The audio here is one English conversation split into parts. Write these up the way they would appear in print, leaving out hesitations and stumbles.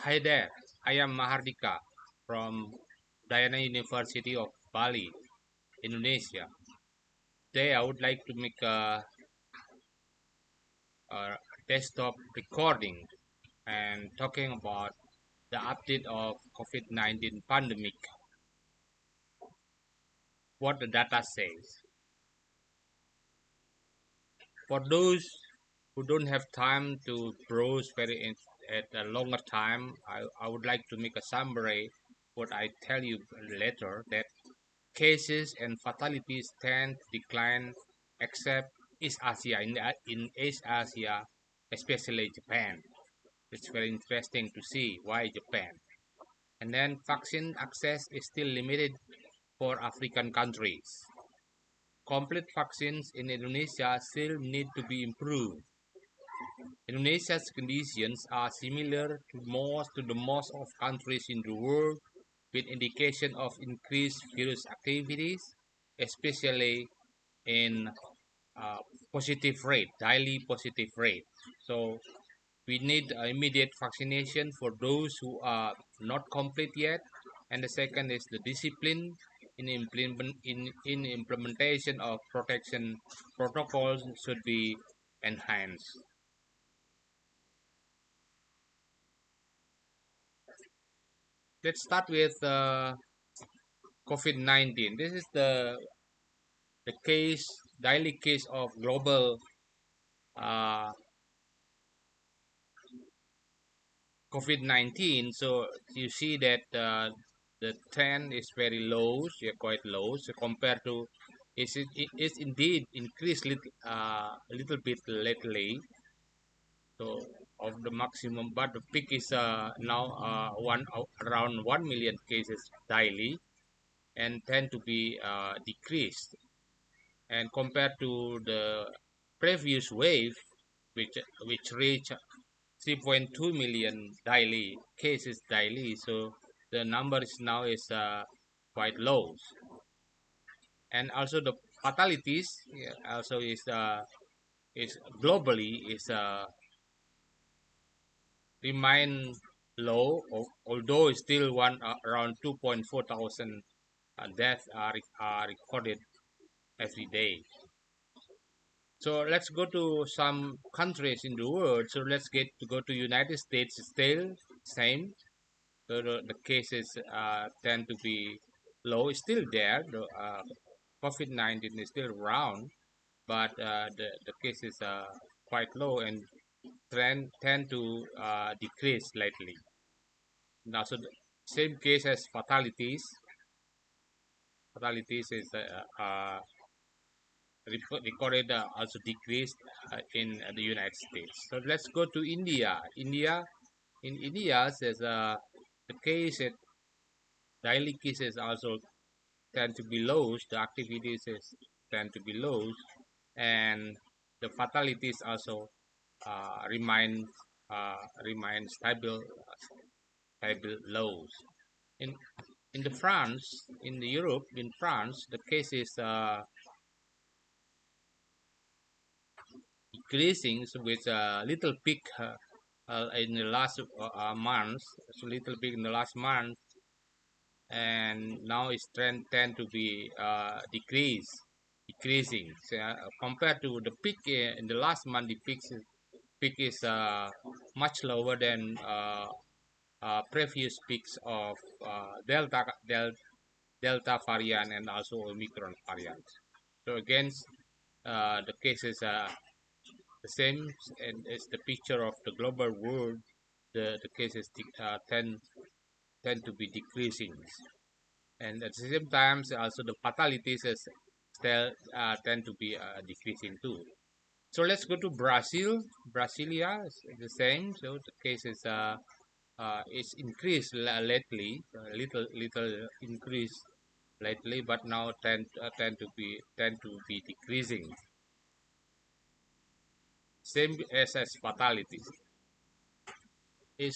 Hi there, I am Mahardika from Diana University of Bali, Indonesia. Today I would like to make a desktop recording and talking about the update of COVID-19 pandemic, what the data says. For those who don't have time to browse at a longer time, I would like to make a summary what I tell you later that cases and fatalities tend to decline except East Asia. In East Asia, especially Japan. It's very interesting to see why Japan. And then vaccine access is still limited for African countries. Complete vaccines in Indonesia still need to be improved. Indonesia's conditions are similar to the most of countries in the world with indication of increased virus activities, especially in uh, positive rate, daily positive rate. So we need immediate vaccination for those who are not complete yet. And the second is the discipline in implementation of protection protocols should be enhanced. Let's start with COVID-19. This is the case daily case of global uh, COVID-19. So you see that the trend is very low, yeah, quite low. So compared to, it's indeed increased a little bit lately. So of the maximum, but the peak is now around 1 million cases daily, and tend to be decreased. And compared to the previous wave, which reached 3.2 million daily cases daily, so the numbers now is quite low. And also the fatalities, yeah, also is globally is remain low, although it's still around 2.4 thousand deaths are recorded every day. So let's go to some countries in the world. So let's get to go to United States. Still same. So the cases tend to be low. It's still there. The COVID-19 is still around, but the cases are quite low and tend to decrease lately. Now, so the same case as fatalities. Fatalities is recorded also decreased in the United States. So let's go to India. In India, says the daily cases also tend to be low. The activities tend to be low, and the fatalities also remain stable lows. In in the France, in the Europe, in France, the cases increasing with a little peak in the last month, so little peak in the last month, and now it's tend to be decreasing. So, compared to the peak in the last month, the peak is much lower than previous peaks of Delta variant and also Omicron variant. So against the cases the same, and it's the picture of the global world. The cases tend to be decreasing, and at the same time, also the fatalities is still tend to be decreasing too. So let's go to Brazil. Brasilia is the same. So the cases is increased lately, little increase lately, but now tend to be decreasing. Same as fatalities. Is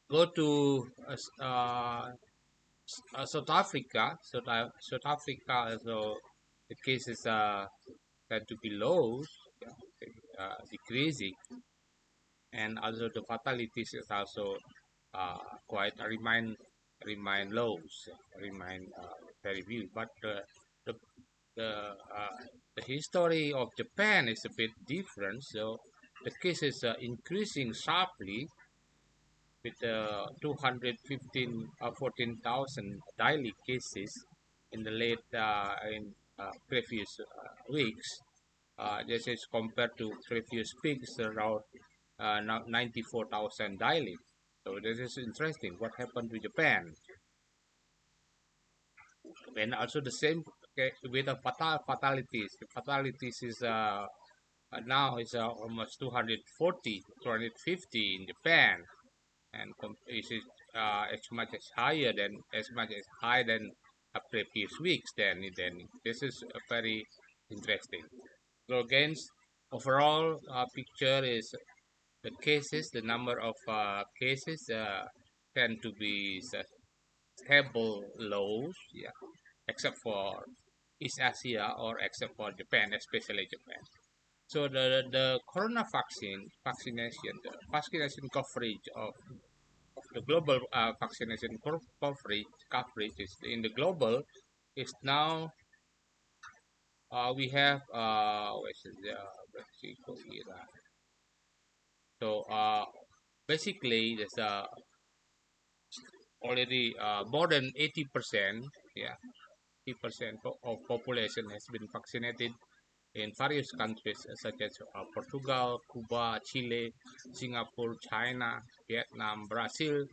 go to South Africa. South Africa, so the cases tend to be low, yeah, decreasing. and also the fatalities is also quite remain lows, remain very few. But the the uh, the history of Japan is a bit different. So the cases are increasing sharply with 14,000 daily cases in the late in previous weeks. This is compared to previous peaks around 94,000 daily. So this is interesting. What happened to Japan? And also the same with the fatalities. The fatalities is now is almost 240, 250 in Japan, and is as much as higher than as much as higher than previous weeks. Then this is very interesting. So against overall picture is the cases, the number of cases tend to be stable lows, yeah, except for East Asia or except for Japan, especially Japan. So the corona vaccination, the vaccination coverage of the global vaccination coverage is in the global is now we have where's the Mexico here. So basically there's already more than 80%, yeah, 80% of population has been vaccinated in various countries such as Portugal, Cuba, Chile, Singapore, China, Vietnam, Brazil,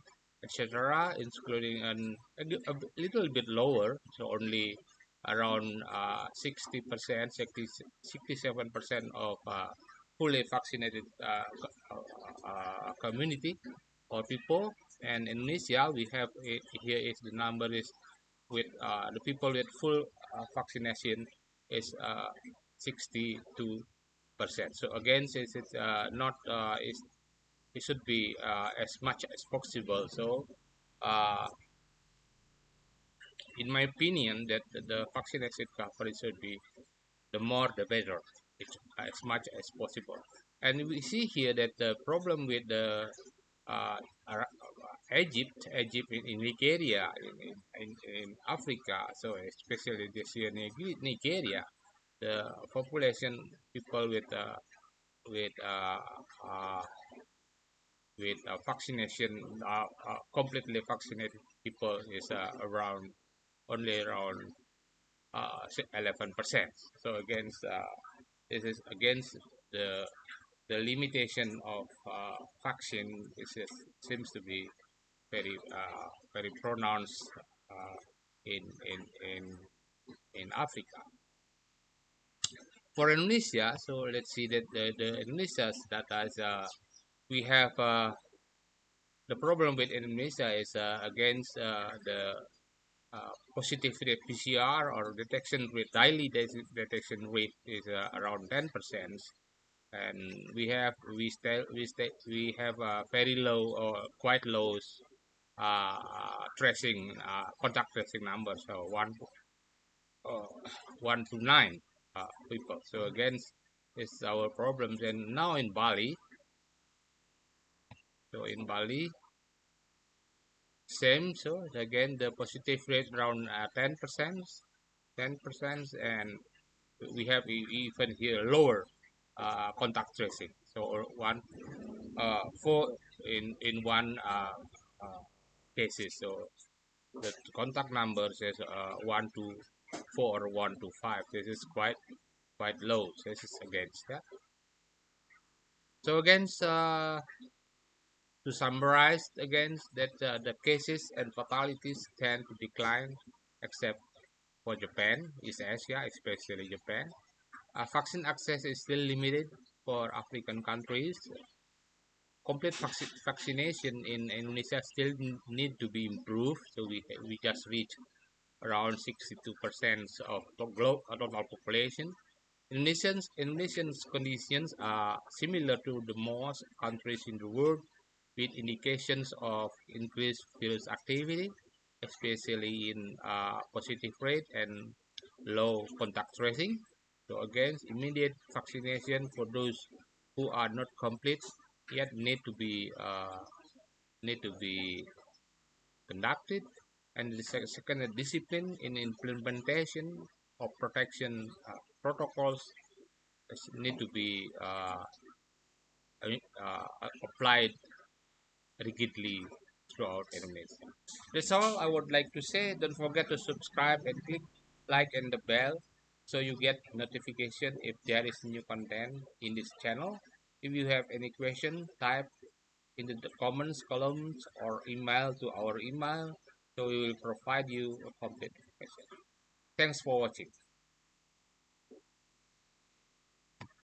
etc., including a little bit lower, so only around 60%, 67% of fully vaccinated community or people. And Indonesia, we have here is the number is with the people with full vaccination is 62%. So again, since it's not, it should be as much as possible. So uh, in my opinion, that the vaccination coverage should be the more the better, it's, as much as possible. And we see here that the problem with the uh, Egypt in Nigeria, in Africa, so especially this year Nigeria, the population people with uh, uh, vaccination, completely vaccinated people is around only around 11%. So against this is against the the limitation of vaccine seems to be very pronounced uh, in in in in Africa. For Indonesia, so let's see that the Indonesia's data is we have the problem with Indonesia is against the positive rate PCR or detection rate, daily detection rate is around 10%, and we have very low or quite low tracing contact tracing numbers, so uh, 1 to 9 people. So again, it's our problems. And now in Bali, so in Bali, same. So again, the positive rate around 10%, 10%, and we have even here lower contact tracing. So one four in one cases. So the contact number says 1 to 4 or 1 to 5. This is quite low. This is against, yeah. So against to summarize against that the cases and fatalities tend to decline, except for Japan, East Asia, especially Japan. Vaccine access is still limited for African countries. Complete vaccination in Indonesia still need to be improved. So we just reached around 62% of the total population. Indonesians conditions are similar to the most countries in the world, with indications of increased virus activity, especially in positive rate and low contact tracing. So again, immediate vaccination for those who are not complete. yet need to be conducted, and the second, discipline in implementation of protection protocols need to be applied rigidly throughout Indonesia. That's all I would like to say. Don't forget to subscribe and click like and the bell so you get notification if there is new content in this channel. If you have any question, type into the comments columns or email to our email so we will provide you a complete information. Thanks for watching.